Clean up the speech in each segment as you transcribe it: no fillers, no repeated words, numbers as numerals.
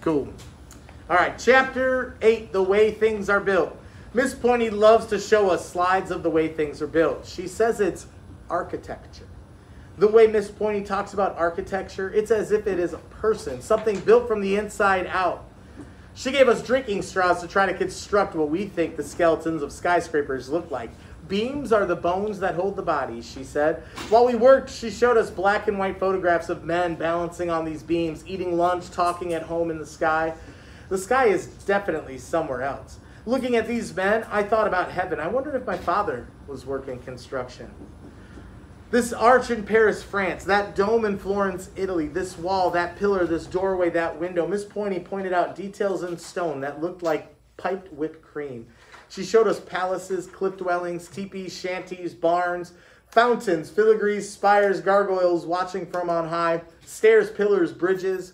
Cool. All right, chapter 8, the way things are built. Miss Pointy loves to show us slides of the way things are built. She says it's architecture. The way Miss Pointy talks about architecture, it's as if it is a person, something built from the inside out. She gave us drinking straws to try to construct what we think the skeletons of skyscrapers look like. Beams are the bones that hold the bodies, she said. While we worked, she showed us black and white photographs of men balancing on these beams, eating lunch, talking at home in the sky. The sky is definitely somewhere else. Looking at these men, I thought about heaven. I wondered if my father was working construction. This arch in Paris, France, that dome in Florence, Italy, this wall, that pillar, this doorway, that window. Miss Pointy pointed out details in stone that looked like piped whipped cream. She showed us palaces, cliff dwellings, teepees, shanties, barns, fountains, filigrees, spires, gargoyles watching from on high, stairs, pillars, bridges.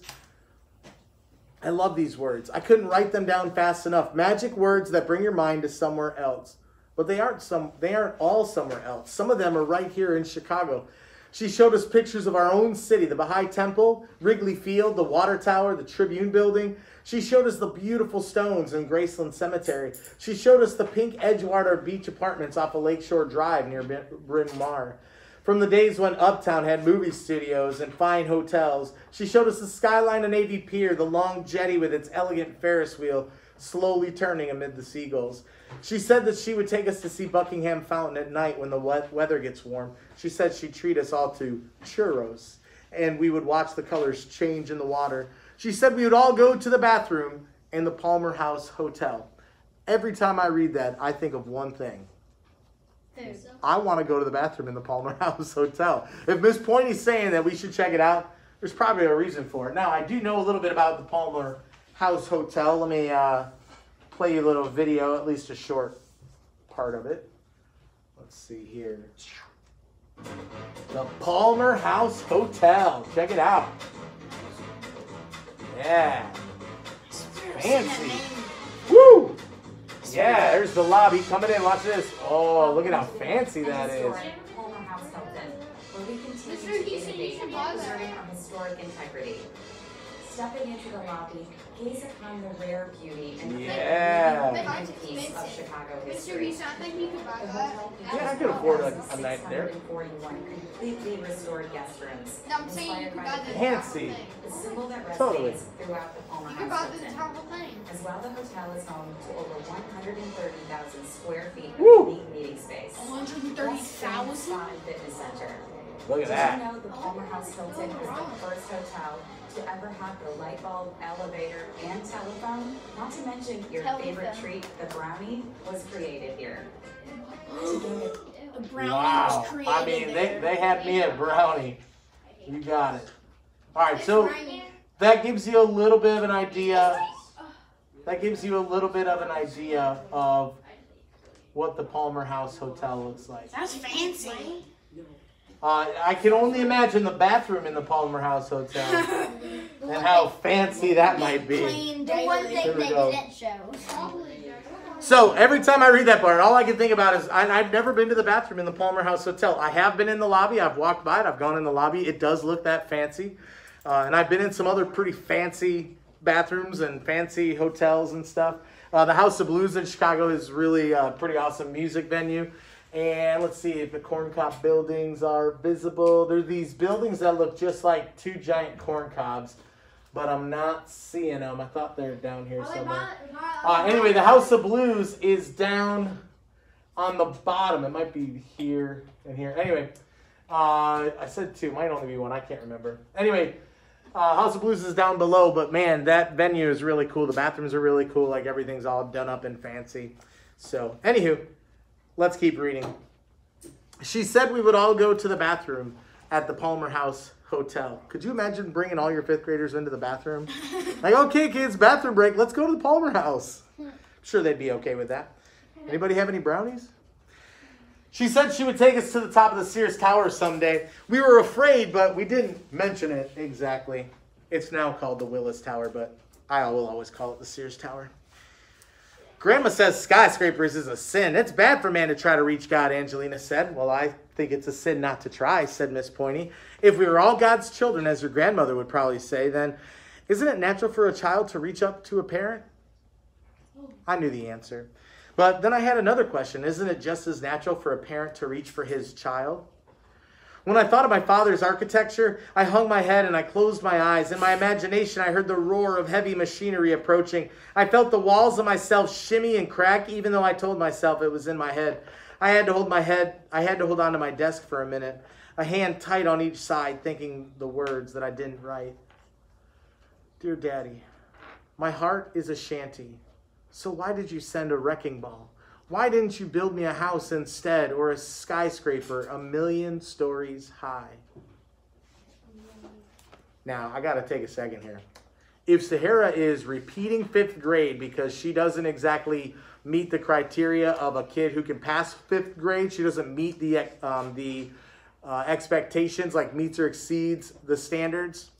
I love these words. I couldn't write them down fast enough. Magic words that bring your mind to somewhere else. But they aren't all somewhere else. Some of them are right here in Chicago. She showed us pictures of our own city, the Baha'i Temple, Wrigley Field, the Water Tower, the Tribune Building. She showed us the beautiful stones in Graceland Cemetery. She showed us the pink Edgewater Beach apartments off of Lakeshore Drive near Bryn Mawr. From the days when Uptown had movie studios and fine hotels, she showed us the skyline of Navy Pier, the long jetty with its elegant Ferris wheel, slowly turning amid the seagulls. She said that she would take us to see Buckingham Fountain at night when the weather gets warm. She said she'd treat us all to churros, and we would watch the colors change in the water. She said we would all go to the bathroom in the Palmer House Hotel. Every time I read that, I think of one thing. I want to go to the bathroom in the Palmer House Hotel. If Miss Pointy's saying that we should check it out, there's probably a reason for it. Now, I do know a little bit about the Palmer House Hotel. Let me play you a little video, at least a short part of it. Let's see here. The Palmer House Hotel. Check it out. Yeah. Fancy. Woo! Yeah, there's the lobby. Coming in, watch this. Oh, look at how fancy that is. Palmer House Hilton, where we continue to innovate while preserving our historic integrity. Stepping into the lobby, gaze upon the rare beauty and piece of Chicago history. Yeah, I could afford a night there. 641 completely restored guest rooms. No, I'm saying you could buy the fancy. The symbol that resonates Totally. throughout the Palmer House Hilton. As well, the hotel is home to over 130,000 square feet of unique meeting space. 130,000? Spa and fitness center. Look at Did that. you know the Palmer House Hilton is the first hotel to ever have the light bulb, elevator, and telephone? Not to mention your favorite treat, the brownie, was created here. A brownie Wow. was created I mean, there. they had me at brownie. You got it. All right, so that gives you a little bit of an idea. That gives you a little bit of an idea of what the Palmer House Hotel looks like. That's fancy. I can only imagine the bathroom in the Palmer House Hotel and how fancy that might be. Clean The one daily. thing Here we they go. didn't show. So every time I read that part, all I can think about is I've never been to the bathroom in the Palmer House Hotel. I have been in the lobby. I've walked by it. I've gone in the lobby. It does look that fancy. And I've been in some other pretty fancy bathrooms and fancy hotels and stuff. The House of Blues in Chicago is really a pretty awesome music venue. And let's see if the corn cob buildings are visible. There are these buildings that look just like two giant corn cobs, but I'm not seeing them. I thought they were down here somewhere. Anyway, the House of Blues is down on the bottom. It might be here and here. Anyway, I said two. Might only be one. I can't remember. Anyway, House of Blues is down below, but man, that venue is really cool. The bathrooms are really cool. Like everything's all done up and fancy. So, anywho, let's keep reading. She said we would all go to the bathroom at the Palmer House Hotel. Could you imagine bringing all your fifth graders into the bathroom? Like, okay, kids, bathroom break. Let's go to the Palmer House. I'm sure they'd be okay with that. Anybody have any brownies? She said she would take us to the top of the Sears Tower someday. We were afraid, but we didn't mention it exactly. It's now called the Willis Tower, but I will always call it the Sears Tower. Grandma says skyscrapers is a sin. It's bad for man to try to reach God, Angelina said. Well, I think it's a sin not to try, said Miss Pointy. If we were all God's children, as your grandmother would probably say, then Isn't it natural for a child to reach up to a parent? I knew the answer. But then I had another question. Isn't it just as natural for a parent to reach for his child? When I thought of my father's architecture, I hung my head and I closed my eyes. In my imagination, I heard the roar of heavy machinery approaching. I felt the walls of myself shimmy and crack, even though I told myself it was in my head. I had to hold on to my desk for a minute, a hand tight on each side, thinking the words that I didn't write. Dear Daddy, my heart is a shanty. So why did you send a wrecking ball? Why didn't you build me a house instead, or a skyscraper 1,000,000 stories high? Now, I got to take a second here. If Sahara is repeating 5th grade because she doesn't exactly meet the criteria of a kid who can pass 5th grade, she doesn't meet the expectations, like meets or exceeds the standards.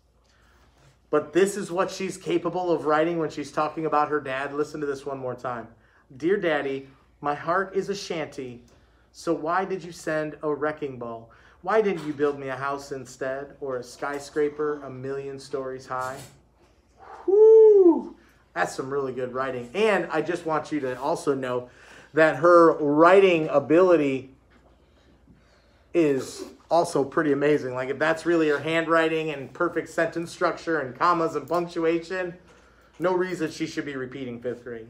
But this is what she's capable of writing when she's talking about her dad. Listen to this one more time. Dear Daddy, my heart is a shanty. So why did you send a wrecking ball? Why didn't you build me a house instead, or a skyscraper 1,000,000 stories high? Whoo! That's some really good writing. And I just want you to also know that her writing ability is also pretty amazing. Like, if that's really her handwriting and perfect sentence structure and commas and punctuation, no reason she should be repeating 5th grade.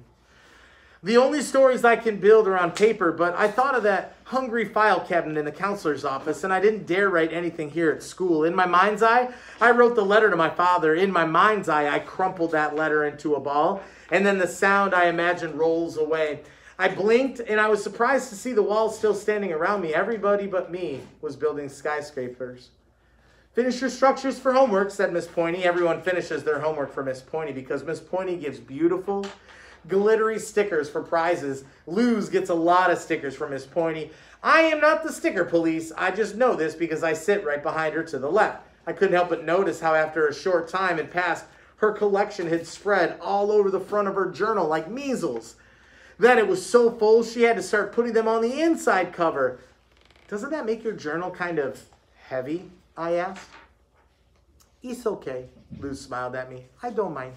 The only stories I can build are on paper, but I thought of that hungry file cabinet in the counselor's office, and I didn't dare write anything here at school. In my mind's eye, I wrote the letter to my father. In my mind's eye, I crumpled that letter into a ball, and then the sound, I imagine, rolls away. I blinked, and I was surprised to see the walls still standing around me. Everybody but me was building skyscrapers. Finish your structures for homework, said Miss Pointy. Everyone finishes their homework for Miss Pointy because Miss Pointy gives beautiful, glittery stickers for prizes. Luz gets a lot of stickers from Miss Pointy. I am not the sticker police. I just know this because I sit right behind her to the left. I couldn't help but notice how after a short time had passed, her collection had spread all over the front of her journal like measles. Then it was so full she had to start putting them on the inside cover. Doesn't that make your journal kind of heavy? I asked. It's okay, Luz smiled at me. I don't mind.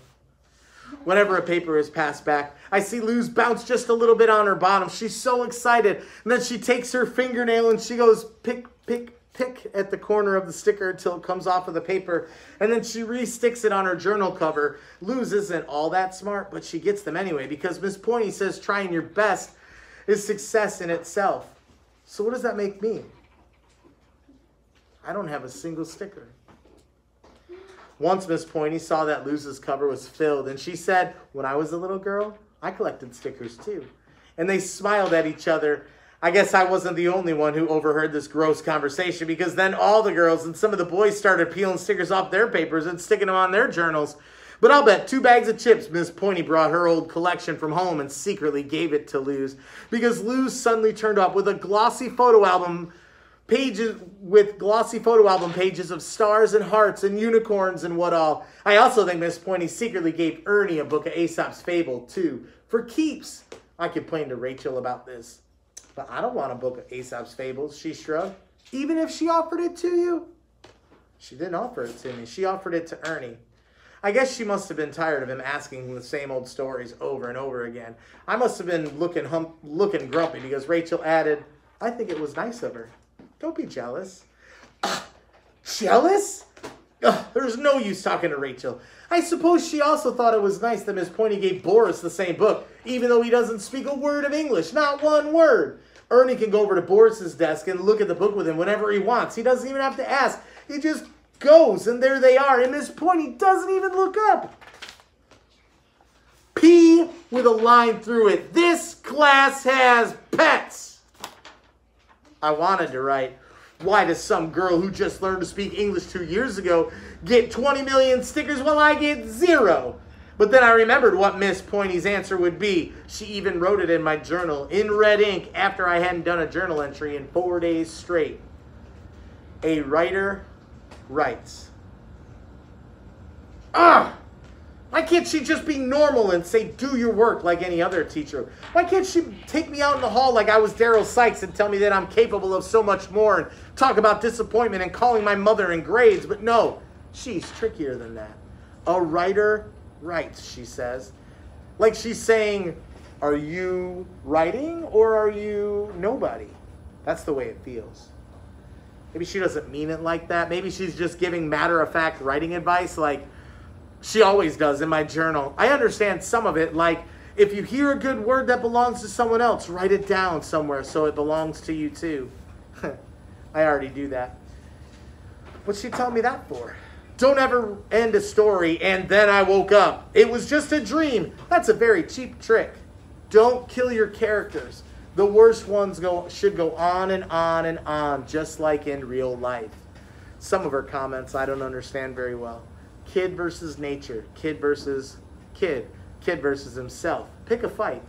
Whenever a paper is passed back, I see Luz bounce just a little bit on her bottom. She's so excited. And then she takes her fingernail and she goes pick, pick, pick at the corner of the sticker until it comes off of the paper. And then she re-sticks it on her journal cover. Luz isn't all that smart, but she gets them anyway because Miss Pointy says trying your best is success in itself. So what does that make me? I don't have a single sticker. Once Miss Pointy saw that Luz's cover was filled, and she said, when I was a little girl, I collected stickers too. And they smiled at each other. I guess I wasn't the only one who overheard this gross conversation, because then all the girls and some of the boys started peeling stickers off their papers and sticking them on their journals. But I'll bet 2 bags of chips Miss Pointy brought her old collection from home and secretly gave it to Luz, because Luz suddenly turned up with a glossy photo album pages of stars and hearts and unicorns and what all. I also think Miss Pointy secretly gave Ernie a book of Aesop's Fable too, for keeps. I complained to Rachel about this. But I don't want a book of Aesop's Fables, she shrugged. Even if she offered it to you? She didn't offer it to me. She offered it to Ernie. I guess she must have been tired of him asking the same old stories over and over again. I must have been looking grumpy because Rachel added, I think it was nice of her. Don't be jealous. Jealous? There's no use talking to Rachel. I suppose she also thought it was nice that Miss Pointy gave Boris the same book, even though he doesn't speak a word of English, not one word. Ernie can go over to Boris's desk and look at the book with him whenever he wants. He doesn't even have to ask. He just goes, and there they are, and Miss Pointy doesn't even look up. P with a line through it. This class has pets. I wanted to write, why does some girl who just learned to speak English 2 years ago get 20 million stickers while I get 0? But then I remembered what Miss Pointy's answer would be. She even wrote it in my journal in red ink after I hadn't done a journal entry in 4 days straight. A writer writes. Why can't she just be normal and say, do your work like any other teacher? Why can't she take me out in the hall like I was Daryl Sykes and tell me that I'm capable of so much more and talk about disappointment and calling my mother in grades? But no, she's trickier than that. A writer writes, she says. Like she's saying, are you writing or are you nobody? That's the way it feels. Maybe she doesn't mean it like that. Maybe she's just giving matter-of-fact writing advice like she always does in my journal. I understand some of it, like if you hear a good word that belongs to someone else, write it down somewhere so it belongs to you too. I already do that. What's she telling me that for? Don't ever end a story and then I woke up. It was just a dream. That's a very cheap trick. Don't kill your characters. The worst ones should go on and on and on, just like in real life. Some of her comments I don't understand very well. Kid versus nature. Kid versus kid. Kid versus himself. Pick a fight.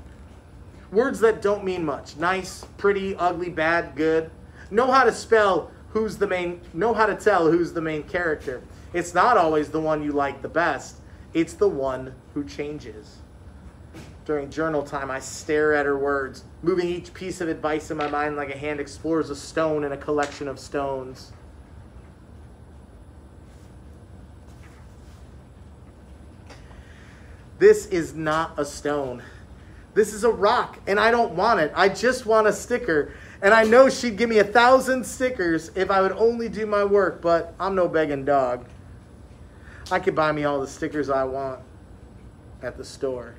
Words that don't mean much. Nice, pretty, ugly, bad, good. Know how to tell who's the main character. It's not always the one you like the best. It's the one who changes. During journal time, I stare at her words, moving each piece of advice in my mind like a hand explores a stone in a collection of stones. This is not a stone. This is a rock, and I don't want it. I just want a sticker. And I know she'd give me 1,000 stickers if I would only do my work, but I'm no begging dog. I could buy me all the stickers I want at the store.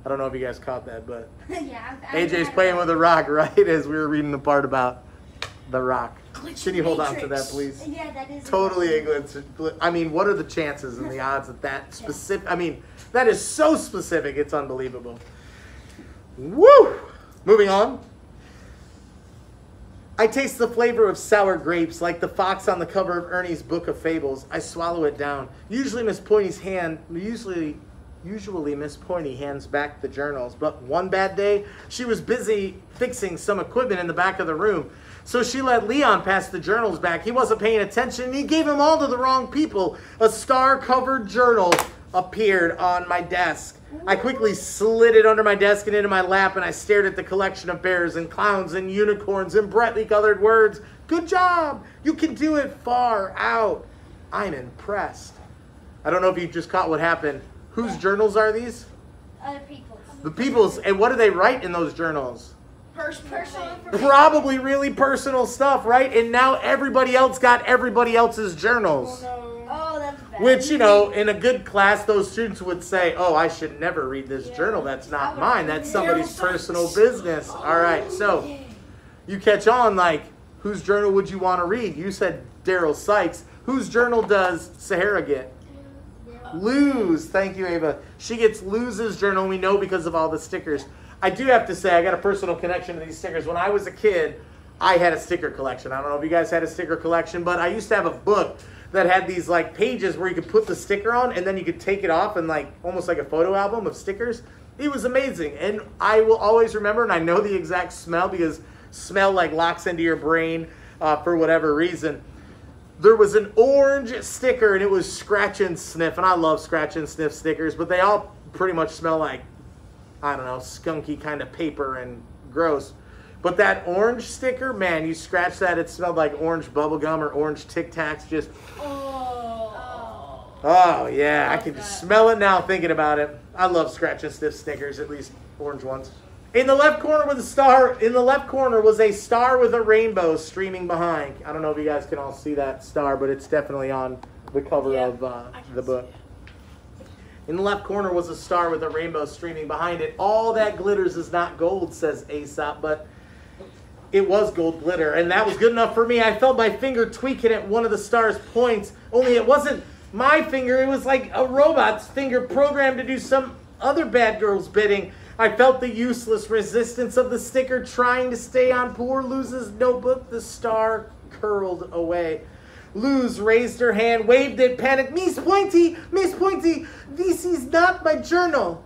I don't know if you guys caught that, but Yeah, AJ's playing with a rock right as we were reading the part about the rock. Can you hold on to that, please? Yeah, that is Totally a glitch. I mean, what are the chances and the odds that that specific... I mean, that is so specific, it's unbelievable. Woo! Moving on. I taste the flavor of sour grapes like the fox on the cover of Ernie's Book of Fables. I swallow it down. Usually Miss Pointy hands back the journals, but one bad day, she was busy fixing some equipment in the back of the room. So she let Leon pass the journals back. He wasn't paying attention, and he gave them all to the wrong people. A star-covered journal appeared on my desk. I quickly slid it under my desk and into my lap, and I stared at the collection of bears and clowns and unicorns and brightly colored words. Good job! You can do it far out. I'm impressed. I don't know if you just caught what happened. Whose journals are these? Other people's. The people's. And what do they write in those journals? Personal. Probably really personal stuff, right? And now everybody else got everybody else's journals. Oh, that's bad. Which, you know, in a good class, those students would say, oh, I should never read this journal. That's not mine. That's somebody's personal business. All right, so you catch on, like, whose journal would you want to read? You said Daryl Sykes. Whose journal does Sahara get? Luz. Thank you, Ava. She gets Luz's journal, we know, because of all the stickers. I do have to say, I got a personal connection to these stickers. When I was a kid, I had a sticker collection. I don't know if you guys had a sticker collection, but I used to have a book that had these like pages where you could put the sticker on and then you could take it off and like almost like a photo album of stickers. It was amazing. And I will always remember, and I know the exact smell because smell like locks into your brain for whatever reason. There was an orange sticker and it was Scratch and Sniff. And I love Scratch and Sniff stickers, but they all pretty much smell like, I don't know, skunky kind of paper and gross. But that orange sticker, man, you scratch that, it smelled like orange bubble gum or orange Tic Tacs. Just, oh yeah, I can just smell it now thinking about it. I love Scratch and Sniff stickers, at least orange ones. In the left corner was a star. In the left corner was a star with a rainbow streaming behind. I don't know if you guys can all see that star, but it's definitely on the cover of the book. In the left corner was a star with a rainbow streaming behind it. All that glitters is not gold, says Aesop, but it was gold glitter, and that was good enough for me. I felt my finger tweaking at one of the star's points, only it wasn't my finger. It was like a robot's finger programmed to do some other bad girl's bidding. I felt the useless resistance of the sticker trying to stay on poor Luz's notebook. The star curled away. Luz raised her hand, waved it, panicked. Miss Pointy, this is not my journal.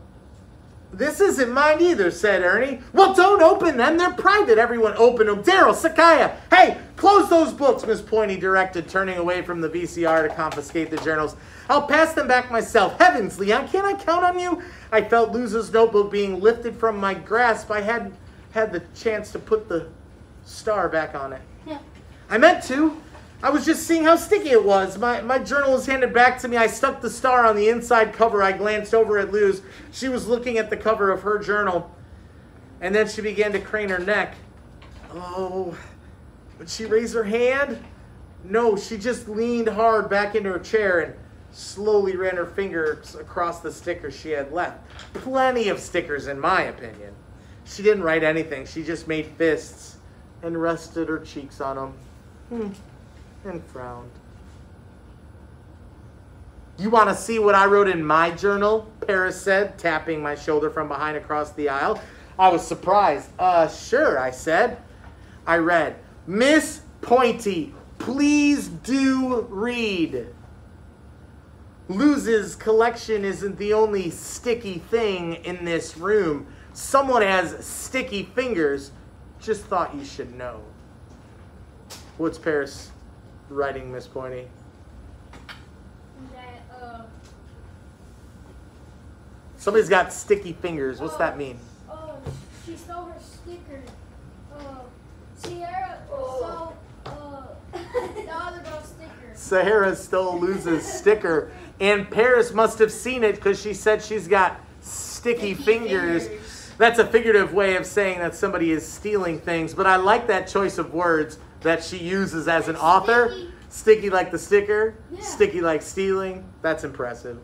This isn't mine either, said Ernie. Well, don't open them. They're private. Everyone opened them. Daryl, Sakaya, hey, close those books, Miss Pointy directed, turning away from the VCR to confiscate the journals. I'll pass them back myself. Heavens, Leon, can't I count on you? I felt Luz's notebook being lifted from my grasp. I had the chance to put the star back on it. Yeah. I meant to. I was just seeing how sticky it was. My journal was handed back to me. I stuck the star on the inside cover. I glanced over at Luz. She was looking at the cover of her journal. And then she began to crane her neck. Oh, would she raise her hand? No, she just leaned hard back into her chair and slowly ran her fingers across the stickers she had left. Plenty of stickers, in my opinion. She didn't write anything. She just made fists and rested her cheeks on them. And frowned. You want to see what I wrote in my journal? Paris said, tapping my shoulder from behind across the aisle. I was surprised. Sure, I said. I read, Miss Pointy, please do read. Luz's collection isn't the only sticky thing in this room. Someone has sticky fingers. Just thought you should know. What's Paris writing, Miss Pointy? That, Somebody's got sticky fingers. What's that mean? She stole her sticker. Sierra stole, the other girl's sticker. Sahara stole Luz's sticker, and Paris must have seen it because she said she's got sticky fingers. That's a figurative way of saying that somebody is stealing things, but I like that choice of words that she uses as an author. Sticky. Sticky like the sticker, Yeah. Sticky like stealing. That's impressive.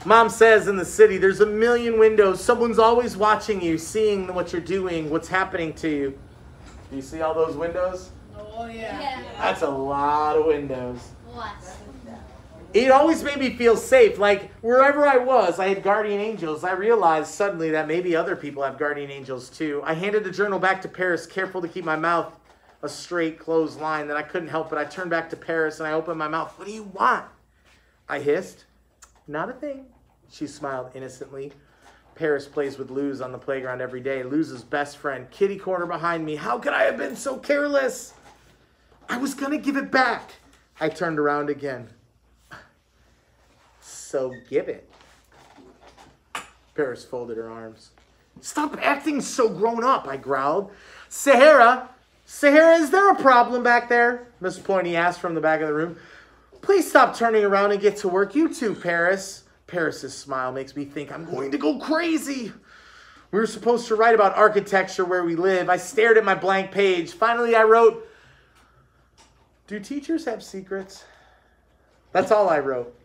Mom says in the city, there's a million windows. Someone's always watching you, seeing what you're doing, what's happening to you. Do you see all those windows? Oh, yeah. That's a lot of windows. Lots. It always made me feel safe. Like, wherever I was, I had guardian angels. I realized suddenly that maybe other people have guardian angels too. I handed the journal back to Paris, careful to keep my mouth a straight, closed line. Then I couldn't help it. I turned back to Paris and I opened my mouth. What do you want? I hissed. Not a thing. She smiled innocently. Paris plays with Luz on the playground every day. Luz's best friend, kitty corner behind me. How could I have been so careless? I was going to give it back. I turned around again. So give it. Paris folded her arms. Stop acting so grown up, I growled. Sahara, is there a problem back there? Miss Pointy asked from the back of the room. Please stop turning around and get to work. You too, Paris. Paris's smile makes me think I'm going to go crazy. We were supposed to write about architecture where we live. I stared at my blank page. Finally, I wrote, do teachers have secrets? That's all I wrote.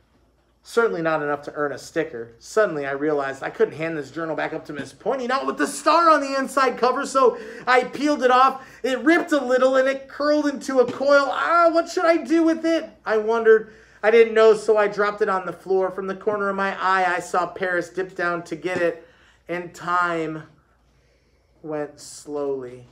Certainly not enough to earn a sticker. Suddenly, I realized I couldn't hand this journal back up to Miss Pointy, not with the star on the inside cover, so I peeled it off. It ripped a little, and it curled into a coil. What should I do with it? I wondered. I didn't know, so I dropped it on the floor. From the corner of my eye, I saw Paris dip down to get it, and time went slowly.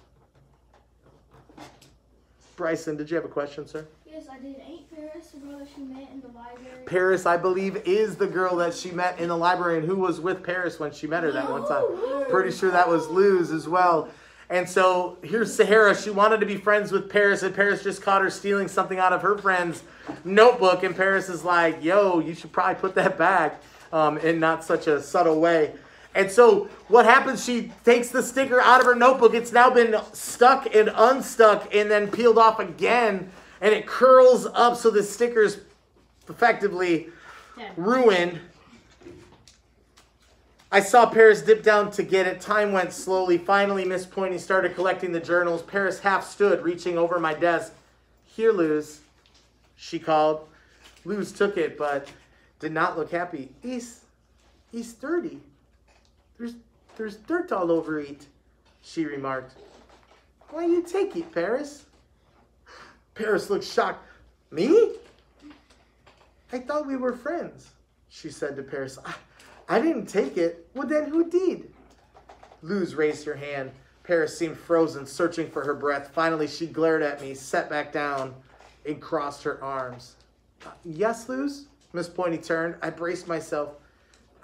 Bryson, did you have a question, sir? Yes, I did. Ain't Paris the girl that she met in the library? Paris, I believe, is the girl that she met in the library and who was with Paris when she met her that one time. Pretty sure that was Luz as well. And so here's Sahara. She wanted to be friends with Paris, and Paris just caught her stealing something out of her friend's notebook. And Paris is like, yo, you should probably put that back in not such a subtle way. And so what happens, she takes the sticker out of her notebook. It's now been stuck and unstuck and then peeled off again. And it curls up so the sticker's effectively ruined. I saw Paris dip down to get it. Time went slowly. Finally, Miss Pointy started collecting the journals. Paris half stood, reaching over my desk. Here, Luz, she called. Luz took it, but did not look happy. He's dirty. There's dirt all over it, she remarked. Why you take it, Paris? Paris looked shocked. Me? I thought we were friends, she said to Paris. I didn't take it. Well, then who did? Luz raised her hand. Paris seemed frozen, searching for her breath. Finally, she glared at me, sat back down, and crossed her arms. Yes, Luz? Miss Pointy turned. I braced myself.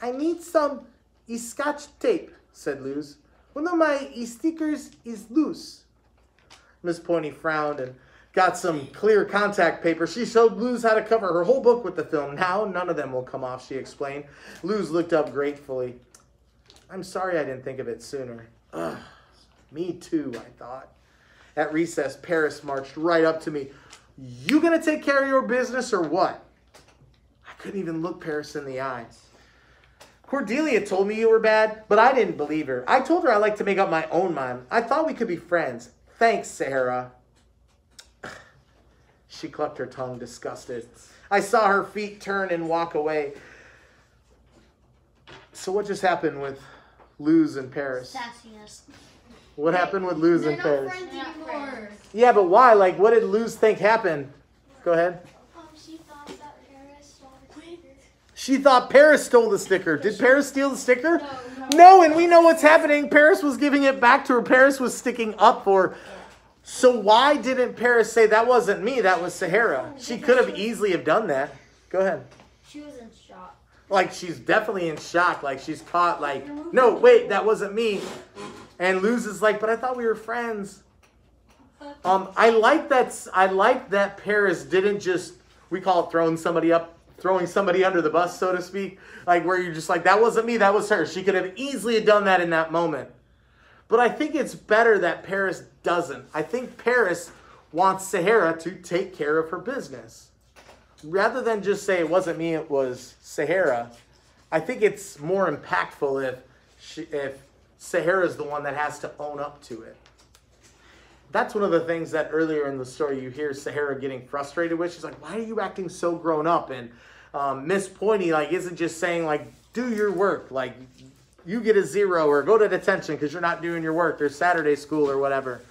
I need some scotch tape, said Luz. One of my stickers is loose. Miss Pointy frowned and got some clear contact paper. She showed Luz how to cover her whole book with the film. Now, none of them will come off, she explained. Luz looked up gratefully. I'm sorry I didn't think of it sooner. Me too, I thought. At recess, Paris marched right up to me. You gonna take care of your business or what? I couldn't even look Paris in the eyes. Cordelia told me you were bad, but I didn't believe her. I told her I like to make up my own mind. I thought we could be friends. Thanks, Sahara. She clucked her tongue, disgusted. I saw her feet turn and walk away. So what just happened with Luz and Paris? Sassiness. What happened with Luz and They're Paris? not friends anymore. Yeah, but why? Like, what did Luz think happened? Go ahead. She thought that Paris stole the sticker. She thought Paris stole the sticker. Did Paris steal the sticker? No. No, and we know what's happening. Paris was giving it back to her. Paris was sticking up for her. So why didn't Paris say, that wasn't me, that was Sahara? She could have easily have done that. Go ahead. She was in shock. Like, she's definitely in shock. Like, she's caught, like, no, wait, that wasn't me. And Luz is like, but I thought we were friends. I like that Paris didn't just, we call it throwing somebody under the bus, so to speak. Like, where you're just like, that wasn't me, that was her. She could have easily done that in that moment. But I think it's better that Paris doesn't. I think Paris wants Sahara to take care of her business. Rather than just say, it wasn't me, it was Sahara. I think it's more impactful if Sahara's the one that has to own up to it. That's one of the things that earlier in the story you hear Sahara getting frustrated with. She's like, why are you acting so grown up? And Miss Pointy isn't just saying, like, do your work. Like, you get a 0 or go to detention because you're not doing your work. There's Saturday school or whatever.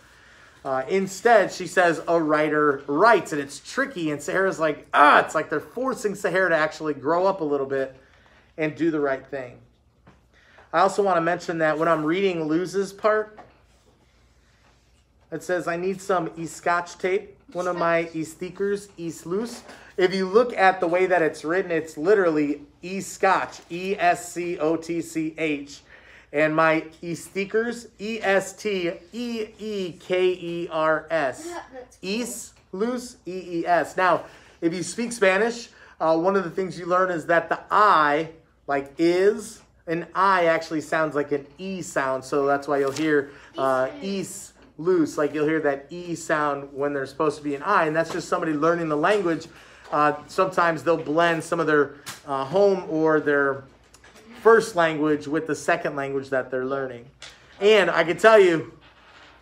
Instead, she says a writer writes, and it's tricky. And Sahara's like, it's like they're forcing Sahara to actually grow up a little bit and do the right thing. I also want to mention that when I'm reading Luz's part, it says, I need some e-scotch tape. One of my e-stickers, e-sluice. If you look at the way that it's written, it's literally e-scotch, E-S-C-O-T-C-H. And my e-stickers, E-S-T-E-E-K-E-R-S. E-sluice, E-E-S. Now, if you speak Spanish, one of the things you learn is that the I, like is, an I actually sounds like an E sound. So that's why you'll hear loose, like you'll hear that E sound when there's supposed to be an I, and that's just somebody learning the language. Sometimes they'll blend some of their home or their first language with the second language that they're learning. And I can tell you,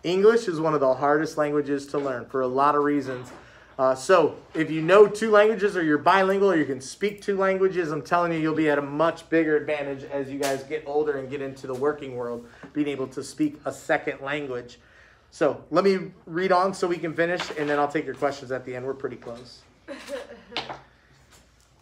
English is one of the hardest languages to learn for a lot of reasons. So if you know 2 languages or you're bilingual or you can speak 2 languages, I'm telling you, you'll be at a much bigger advantage as you guys get older and get into the working world, being able to speak a second language. So let me read on so we can finish, and then I'll take your questions at the end. We're pretty close.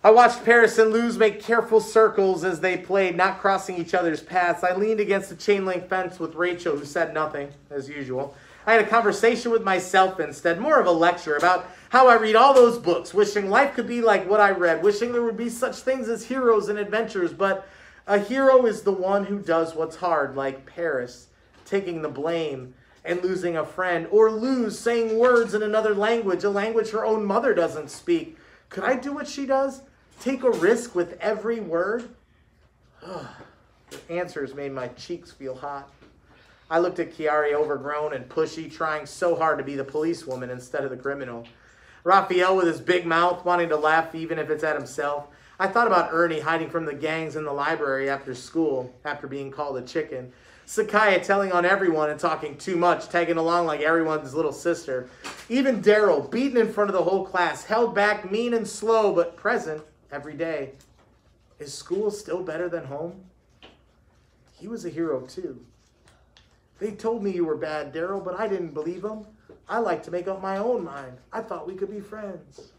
I watched Paris and Luz make careful circles as they played, not crossing each other's paths. I leaned against the chain link fence with Rachel, who said nothing, as usual. I had a conversation with myself instead, more of a lecture about how I read all those books, wishing life could be like what I read, wishing there would be such things as heroes and adventures, but a hero is the one who does what's hard, like Paris, taking the blame and losing a friend, or Luz saying words in another language, a language her own mother doesn't speak. Could I do what she does? Take a risk with every word? The answers made my cheeks feel hot. I looked at Chiari, overgrown and pushy, trying so hard to be the policewoman instead of the criminal. Raphael with his big mouth, wanting to laugh even if it's at himself. I thought about Ernie hiding from the gangs in the library after school, after being called a chicken. Sakaya telling on everyone and talking too much, tagging along like everyone's little sister. Even Daryl, beaten in front of the whole class, held back, mean and slow, but present every day. Is school still better than home? He was a hero too. They told me you were bad, Daryl, but I didn't believe them. I like to make up my own mind. I thought we could be friends.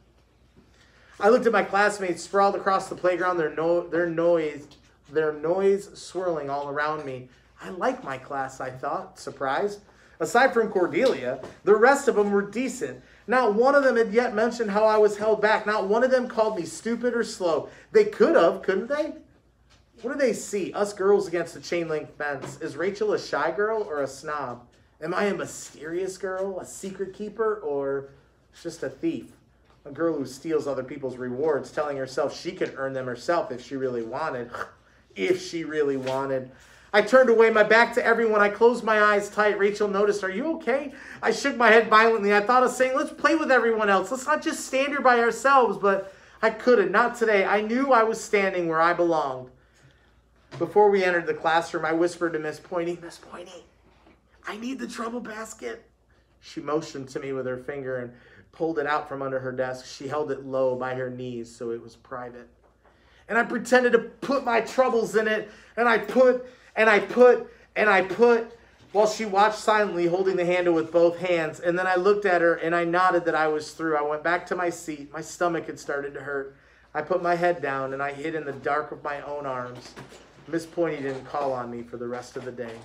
I looked at my classmates sprawled across the playground, their noise swirling all around me. I like my class, I thought, surprised. Aside from Cordelia, the rest of them were decent. Not one of them had yet mentioned how I was held back. Not one of them called me stupid or slow. They could have, couldn't they? What do they see? Us girls against the chain link fence. Is Rachel a shy girl or a snob? Am I a mysterious girl, a secret keeper, or just a thief? A girl who steals other people's rewards, telling herself she could earn them herself if she really wanted. If she really wanted. I turned away, my back to everyone. I closed my eyes tight. Rachel noticed, "Are you okay?" I shook my head violently. I thought of saying, "Let's play with everyone else. Let's not just stand here by ourselves." But I couldn't. Not today. I knew I was standing where I belonged. Before we entered the classroom, I whispered to Miss Pointy, "Miss Pointy, I need the trouble basket." She motioned to me with her finger and pulled it out from under her desk. She held it low by her knees so it was private. And I pretended to put my troubles in it, and I put, while she watched silently, holding the handle with both hands. And then I looked at her, and I nodded that I was through. I went back to my seat. My stomach had started to hurt. I put my head down, and I hid in the dark of my own arms. Miss Pointy didn't call on me for the rest of the day.